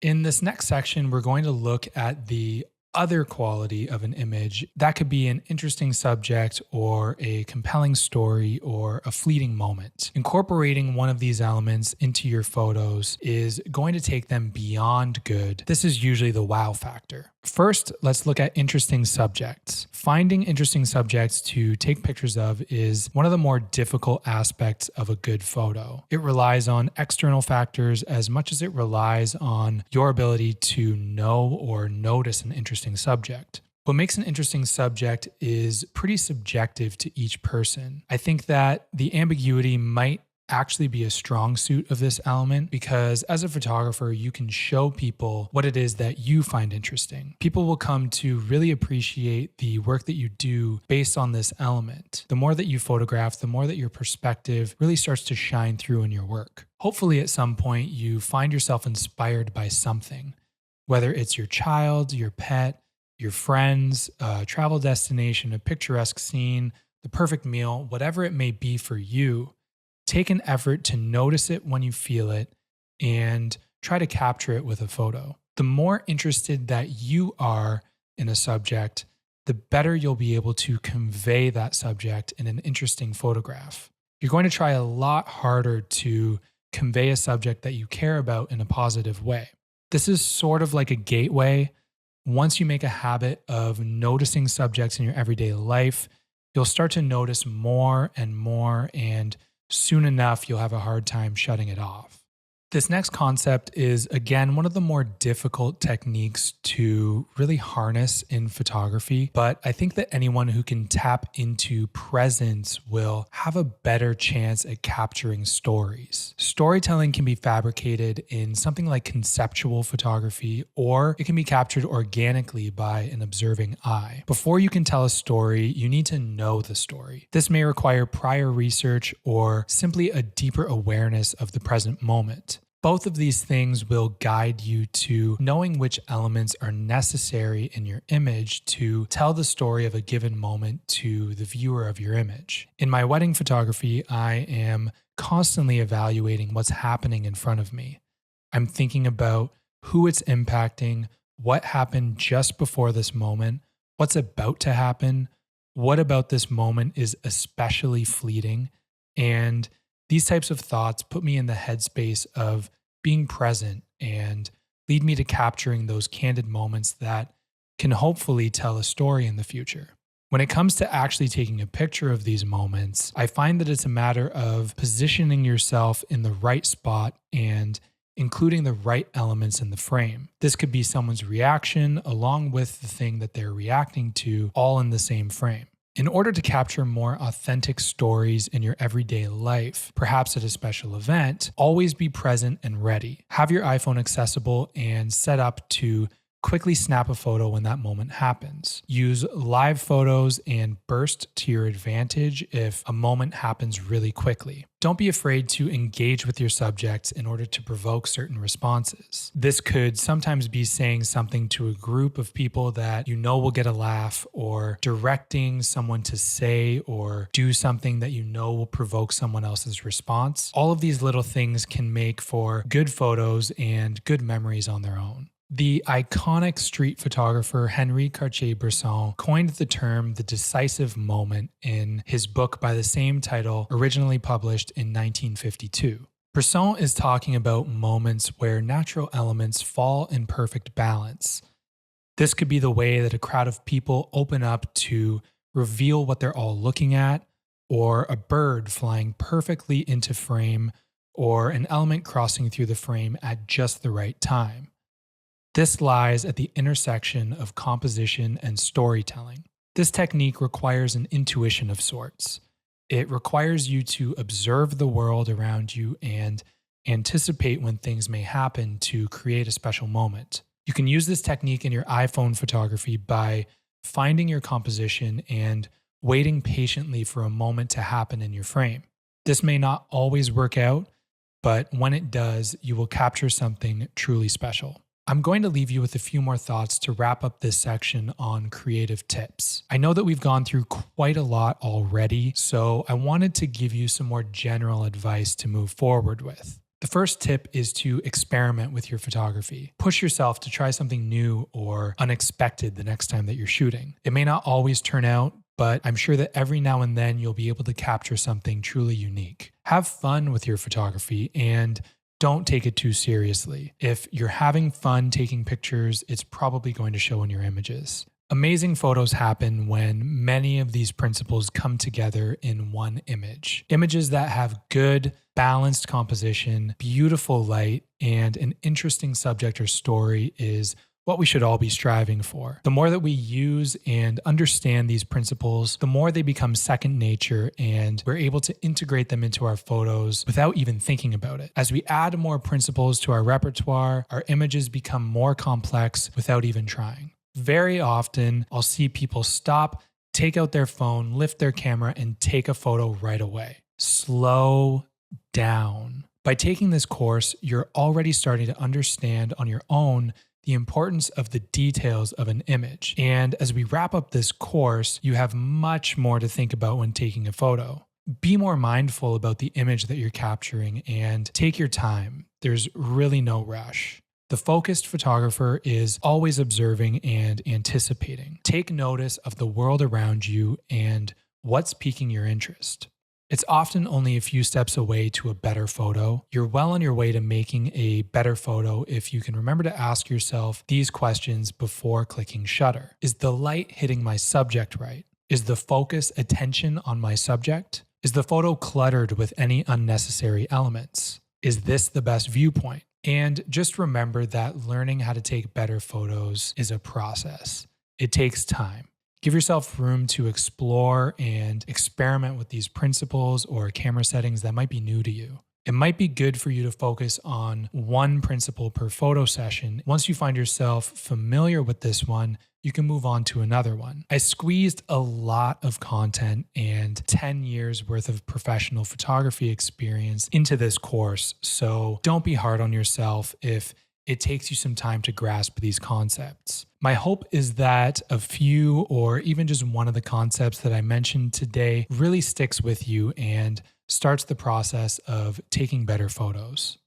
In this next section, we're going to look at the other quality of an image. That could be an interesting subject or a compelling story or a fleeting moment. Incorporating one of these elements into your photos is going to take them beyond good. This is usually the wow factor. First, let's look at interesting subjects. Finding interesting subjects to take pictures of is one of the more difficult aspects of a good photo. It relies on external factors as much as it relies on your ability to know or notice an interesting subject. What makes an interesting subject is pretty subjective to each person. I think that the ambiguity might actually be a strong suit of this element because as a photographer, you can show people what it is that you find interesting. People will come to really appreciate the work that you do based on this element. The more that you photograph, the more that your perspective really starts to shine through in your work. Hopefully at some point you find yourself inspired by something, whether it's your child, your pet, your friends, a travel destination, a picturesque scene, the perfect meal, whatever it may be for you. Take an effort to notice it when you feel it and try to capture it with a photo. The more interested that you are in a subject, the better you'll be able to convey that subject in an interesting photograph. You're going to try a lot harder to convey a subject that you care about in a positive way. This is sort of like a gateway. Once you make a habit of noticing subjects in your everyday life, you'll start to notice more and more, and soon enough, you'll have a hard time shutting it off. This next concept is, again, one of the more difficult techniques to really harness in photography, but I think that anyone who can tap into presence will have a better chance at capturing stories. Storytelling can be fabricated in something like conceptual photography, or it can be captured organically by an observing eye. Before you can tell a story, you need to know the story. This may require prior research or simply a deeper awareness of the present moment. Both of these things will guide you to knowing which elements are necessary in your image to tell the story of a given moment to the viewer of your image. In my wedding photography, I am constantly evaluating what's happening in front of me. I'm thinking about who it's impacting, what happened just before this moment, what's about to happen, what about this moment is especially fleeting, and these types of thoughts put me in the headspace of being present and lead me to capturing those candid moments that can hopefully tell a story in the future. When it comes to actually taking a picture of these moments, I find that it's a matter of positioning yourself in the right spot and including the right elements in the frame. This could be someone's reaction along with the thing that they're reacting to, all in the same frame. In order to capture more authentic stories in your everyday life, perhaps at a special event, always be present and ready. Have your iPhone accessible and set up to quickly snap a photo when that moment happens. Use live photos and burst to your advantage if a moment happens really quickly. Don't be afraid to engage with your subjects in order to provoke certain responses. This could sometimes be saying something to a group of people that you know will get a laugh, or directing someone to say or do something that you know will provoke someone else's response. All of these little things can make for good photos and good memories on their own. The iconic street photographer Henri Cartier-Bresson coined the term the decisive moment in his book by the same title, originally published in 1952. Bresson is talking about moments where natural elements fall in perfect balance. This could be the way that a crowd of people open up to reveal what they're all looking at, or a bird flying perfectly into frame, or an element crossing through the frame at just the right time. This lies at the intersection of composition and storytelling. This technique requires an intuition of sorts. It requires you to observe the world around you and anticipate when things may happen to create a special moment. You can use this technique in your iPhone photography by finding your composition and waiting patiently for a moment to happen in your frame. This may not always work out, but when it does, you will capture something truly special. I'm going to leave you with a few more thoughts to wrap up this section on creative tips. I know that we've gone through quite a lot already, so I wanted to give you some more general advice to move forward with. The first tip is to experiment with your photography. Push yourself to try something new or unexpected the next time that you're shooting. It may not always turn out, but I'm sure that every now and then you'll be able to capture something truly unique. Have fun with your photography and don't take it too seriously. If you're having fun taking pictures, it's probably going to show in your images. Amazing photos happen when many of these principles come together in one image. Images that have good, balanced composition, beautiful light, and an interesting subject or story is what we should all be striving for. The more that we use and understand these principles, the more they become second nature and we're able to integrate them into our photos without even thinking about it. As we add more principles to our repertoire, our images become more complex without even trying. Very often, I'll see people stop, take out their phone, lift their camera, and take a photo right away. Slow down. By taking this course, you're already starting to understand on your own the importance of the details of an image. And as we wrap up this course, you have much more to think about when taking a photo. Be more mindful about the image that you're capturing and take your time. There's really no rush. The focused photographer is always observing and anticipating. Take notice of the world around you and what's piquing your interest. It's often only a few steps away to a better photo. You're well on your way to making a better photo if you can remember to ask yourself these questions before clicking shutter. Is the light hitting my subject right? Is the focus attention on my subject? Is the photo cluttered with any unnecessary elements? Is this the best viewpoint? And just remember that learning how to take better photos is a process. It takes time. Give yourself room to explore and experiment with these principles or camera settings that might be new to you. It might be good for you to focus on one principle per photo session. Once you find yourself familiar with this one, you can move on to another one. I squeezed a lot of content and 10 years worth of professional photography experience into this course, so don't be hard on yourself if it takes you some time to grasp these concepts. My hope is that a few or even just one of the concepts that I mentioned today really sticks with you and starts the process of taking better photos.